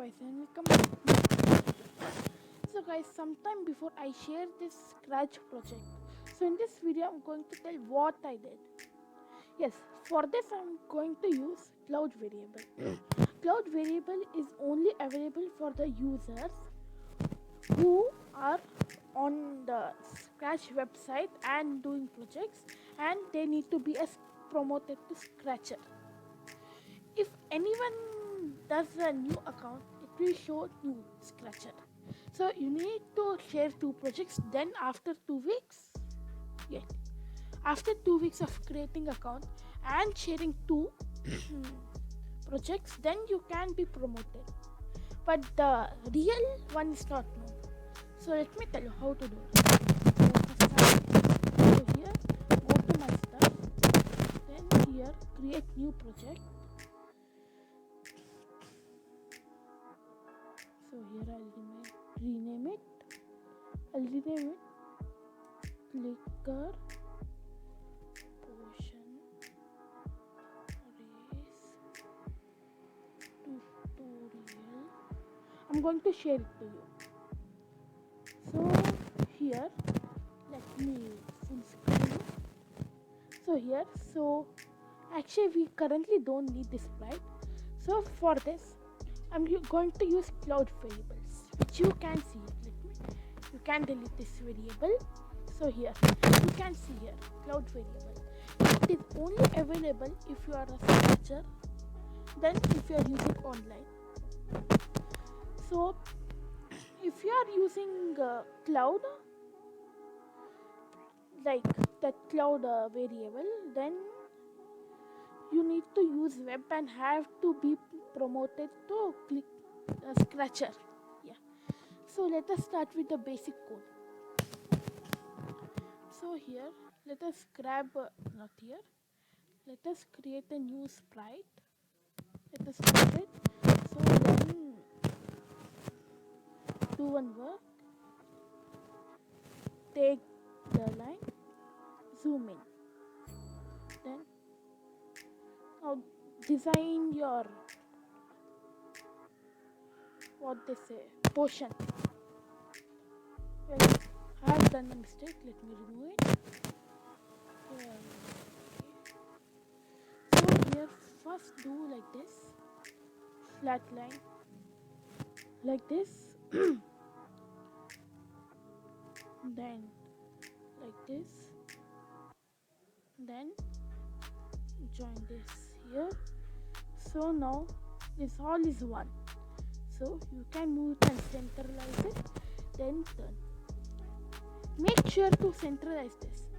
guys and welcome. So guys, sometime before I share this scratch project, so in this video I'm going to tell what I did. Yes, for this I'm going to use cloud variable. Cloud variable is only available for the users who are on the scratch website and doing projects, and they need to be as promoted to scratcher. If anyone does a new account, it will show new scratcher. So you need to share two projects. Then after 2 weeks, yeah, after 2 weeks of creating account and sharing two projects, then you can be promoted. But the real one is not known. So let me tell you how to do it. So here, go to my stuff. Then here, create new project. So here I'll rename it. I'll rename it Clicker Potion Race Tutorial. I'm going to share it to you. So here, let me full screen it. So here, so actually we currently don't need this sprite. So for this, I'm going to use cloud variables, which you can see. You can delete this variable. So here, you can see here, cloud variable. It is only available if you are a scratcher, then if you are using online. So if you are using cloud, like the cloud variable, then you need to use web and have to be promoted to click scratcher. Yeah. So let us start with the basic code. So here, let us grab not here. Let us create a new sprite. Let us put it. So then do one work. Take the line, zoom in. Then now design your what they say potion. Well, I have done a mistake. Let me remove it. So here first do like this, flat line, like this. Then like this. Then join this here. So now this all is one. So you can move it and centralize it, then turn. Make sure to centralize this.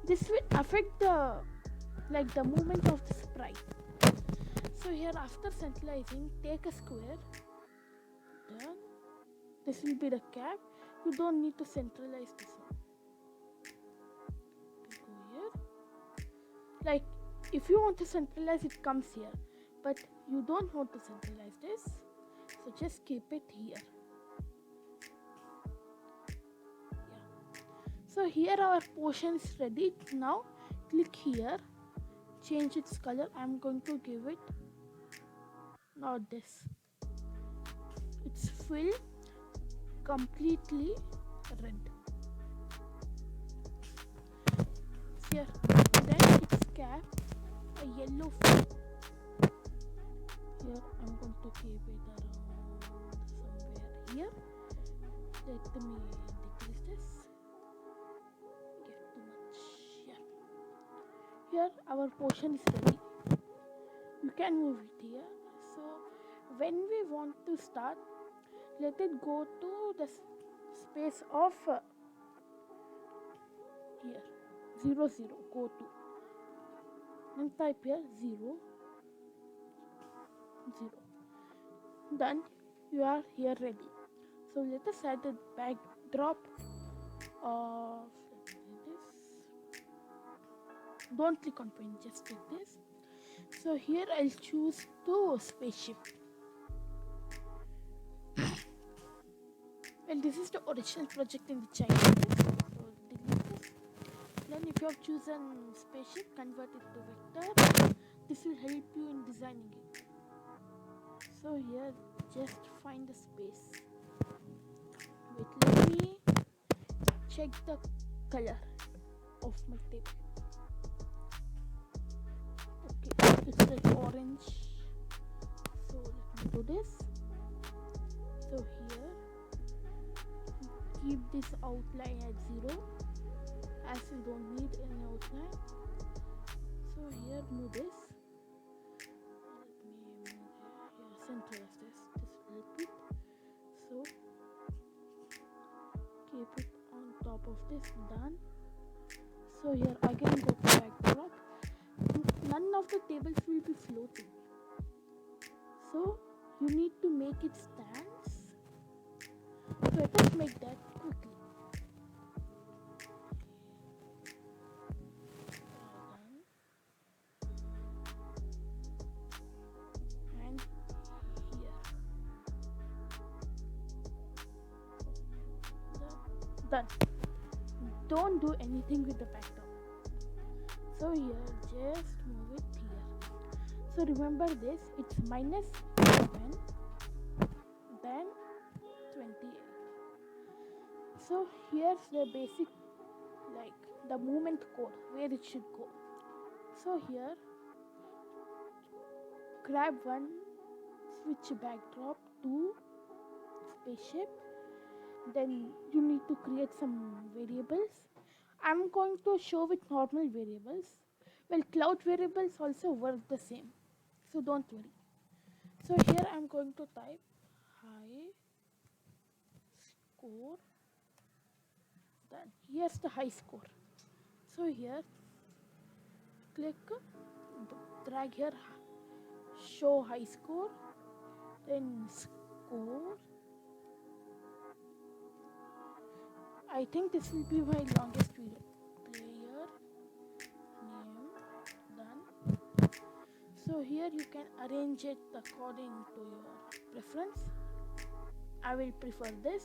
This will affect the movement of the sprite. So here after centralizing, take a square. Then this will be the cap. You don't need to centralize this one. We go here. Like if you want to centralize, it comes here. But you don't want to centralize this. So just keep it here. Yeah. So here our potion is ready. Now click here, change its color. I'm going to give it not this. It's filled completely red. Here, then its cap a yellow fill. Here I'm going to keep it around somewhere here. Let me decrease this. Get too much. Yeah. Here our potion is ready. You can move it here. So when we want to start, let it go to the space of here 0 0. Go to and type here 0 0. Done. You are here ready. So let us add the backdrop of this. Don't click on pen, just click this. So here I'll choose to spaceship. Well, this is the original project in the China. So delete this. Then if you have chosen spaceship, convert it to vector. This will help you in designing it. So here just find the space. Wait, let me check the color of my table. Okay, it's like orange. So let me do this. So here keep this outline at 0 as we don't need any outline. So here move this. Let me move here, centralize this little bit. So keep it on top of this. Done. So here again go to backdrop. None of the tables will be floating. So you need to make it stands. So let us make that quickly. Done. And here. Done. Don't do anything with the backdrop. So here just move it here. So remember this, it's minus 7, then 28. So here's the basic, like the movement code where it should go. So here grab one, switch backdrop to spaceship. Then you need to create some variables. I'm going to show with normal variables. Well, cloud variables also work the same, so don't worry. So here I'm going to type high score. Then here's the high score. So here click, drag here, show high score, then score. I think this will be my longest video. Player name. Done. So here you can arrange it according to your preference. I will prefer this.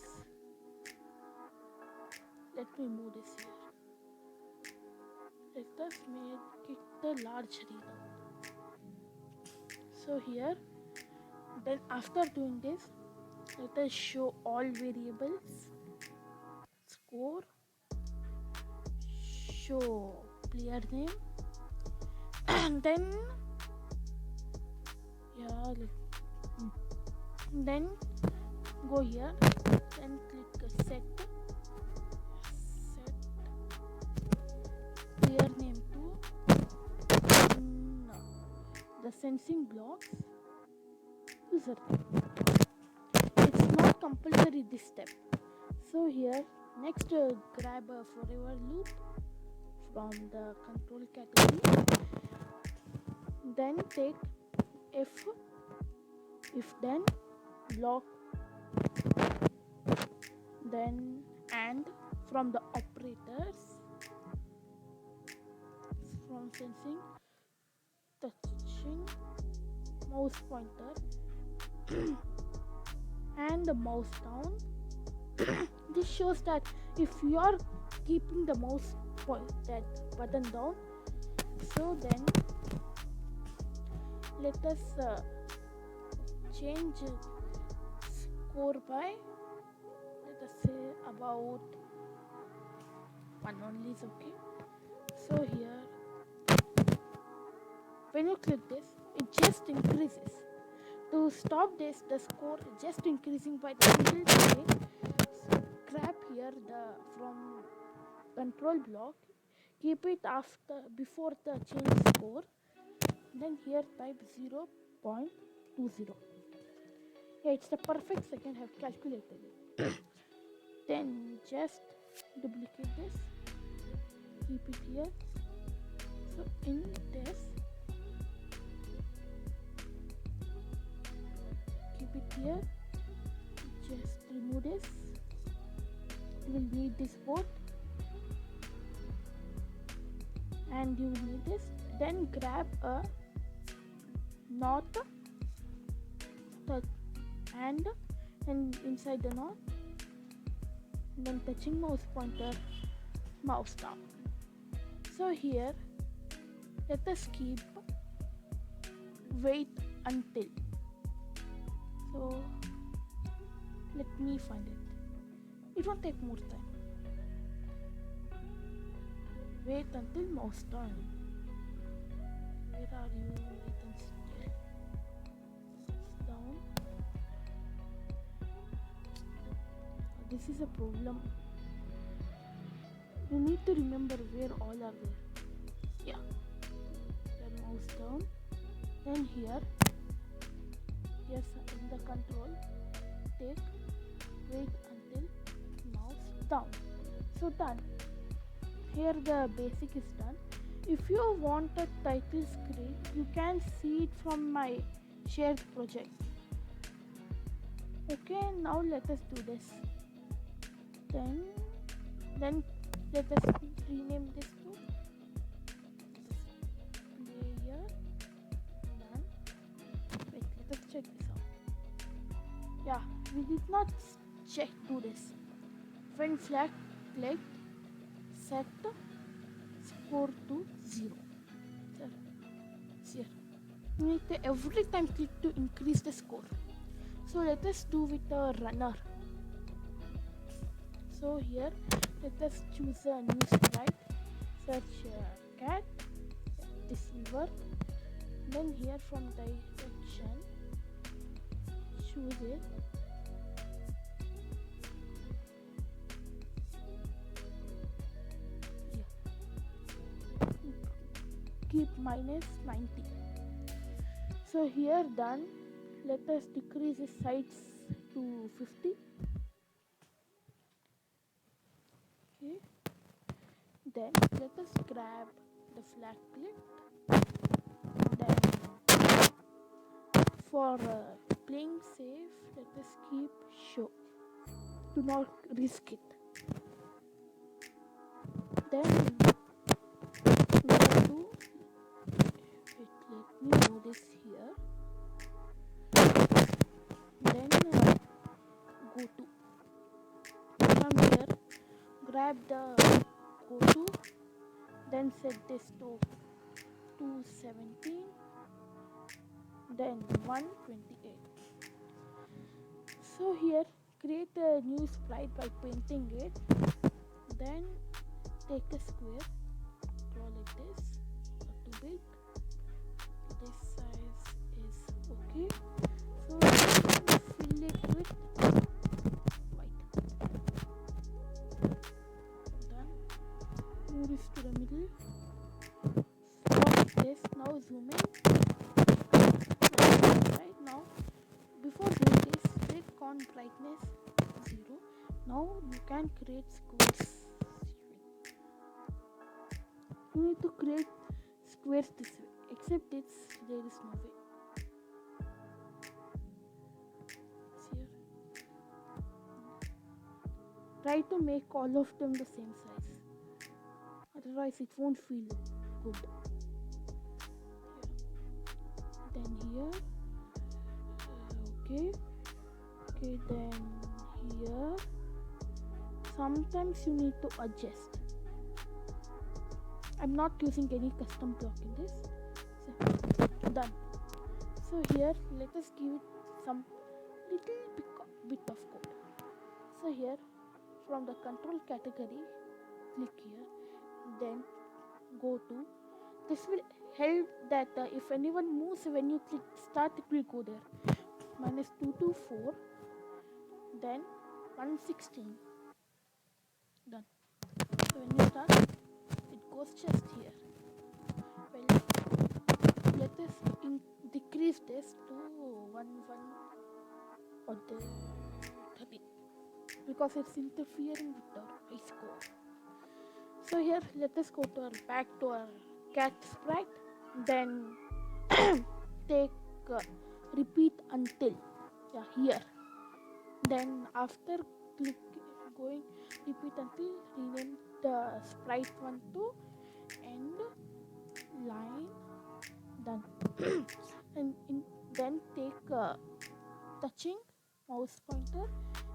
Let me move this here. Let us make it the large readout. So here, then after doing this, let us show all variables. Score, show player name, and then then go here, then click set player name to the sensing blocks user. It's not compulsory this step. So here next grab a forever loop from the control category. Then take if then block, then and from the operators, from sensing, touching, mouse pointer and the mouse down. This shows that if you are keeping the mouse that button down, so then let us change score by, let us say about 1 only is okay. So here when you click this, it just increases. To stop this, the score is just increasing by the single click. So grab here the from control block, keep it before the change score, then here type 0.20. Yeah, it's the perfect second. I have calculated it. Then just duplicate this, keep it here. So in this, keep it here, just remove this. You will need this board and you will need this. Then grab a knot, and inside the knot, then touching mouse pointer, mouse down. So here let us keep wait until. So let me find it. It won't take more time. Wait until mouse turn. Where are you? Wait and still. Down. This is a problem. You need to remember where all are there. Yeah. Then mouse down. Then here. Yes, in the control. Take. Wait until mouse down. So done. Here the basic is done. If you want a title screen, you can see it from my shared project. Okay, now let us do this. Then let us rename this to player. Done. Wait, let us check this out. Yeah, we did not do this. When flag clicked, set score to 0. Here. You need to every time click to increase the score. So let us do with a runner. So here, let us choose a new sprite. Search cat, receiver. Then here from direction, choose it. Keep minus 90. So here done. Let us decrease the size to 50. Okay. Then let us grab the flag clip. Then for playing safe, let us keep show. Do not risk it. Then go to let me do this here. Then go to from here, grab the go to, then set this to 217, then 128. So here create a new sprite by painting it. Then take a square, draw like this, not too big. This size is okay. So fill it with white. Done. Move this to the middle. Stop this. Now zoom in. Right now, before doing this, click on brightness 0. Now you can create squares. You need to create squares this way. Except there is no way. Here. Try to make all of them the same size. Otherwise it won't feel good. Here. Then here. Okay. Then here. Sometimes you need to adjust. I'm not using any custom block in this. Done. So here let us give it some little bit of code. So here from the control category, click here, then go to. This will help that if anyone moves when you click start, it will go there. -224, then 116. Done. So when you start, it goes just here. Well, let us decrease this to 1 or the 30 because it's interfering with the high score. So here let us go to back to our cat sprite, then take repeat until here. Then after going repeat until, rename the sprite 1 to end line. Done. And then take touching mouse pointer,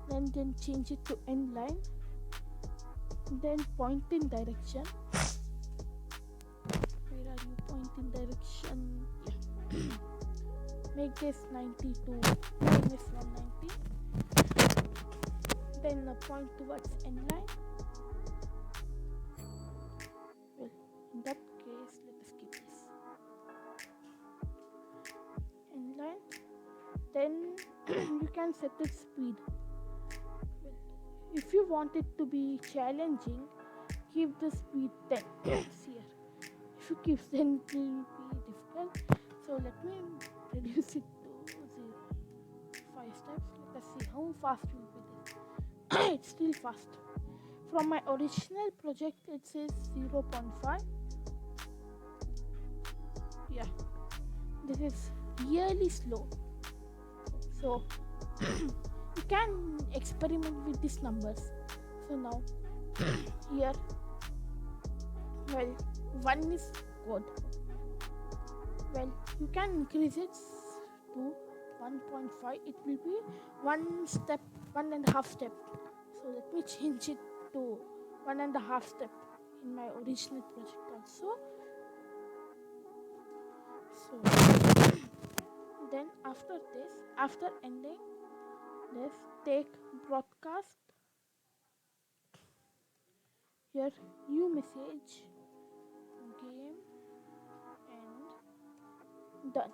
then change it to end line, then point in direction. Where are you? Point in direction. Yeah. make this 92 minus 190. Then point towards end line. Well, in that case, let us keep this end line. Then you can set its speed. Well, if you want it to be challenging, keep the speed 10. Here. If you keep 10, it will be difficult. So let me reduce it to 0. 5 steps. Let us see how fast will be this. It's still fast. From my original project, it says 0.5. Yeah, this is really slow. So you can experiment with these numbers. So now here, well, 1 is good. Well, you can increase it to 1.5. It will be 1.5 step. So let me change it to 1.5 step in my original project also. So then after this, after ending this, take broadcast. Here, new message, game, and done.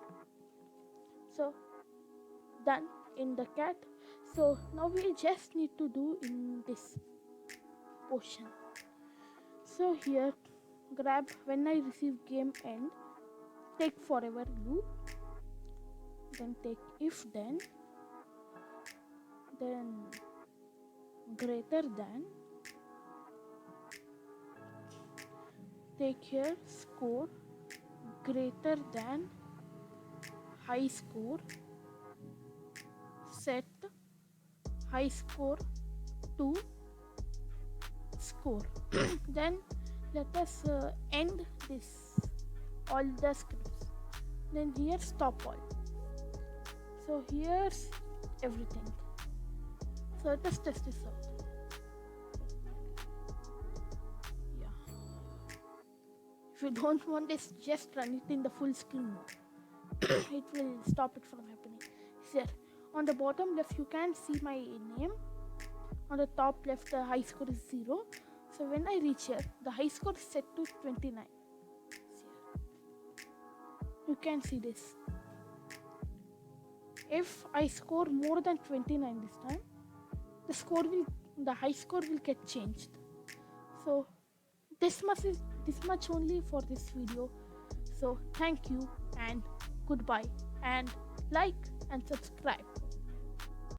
So done in the cat. So now we just need to do in this portion. So here, grab when I receive game end, take forever loop, then take if then greater than, take here score greater than high score, set high score to score. Then let us end this all the scripts. Then here stop all. So here's everything. So let us test this out. Yeah. If you don't want this, just run it in the full screen mode. It will stop it from happening. Here on the bottom left you can see my name. On the top left the high score is 0. So when I reach here, the high score is set to 29. You can see this. If I score more than 29 this time, the high score will get changed. So this much only for this video. So thank you and goodbye, and like and subscribe.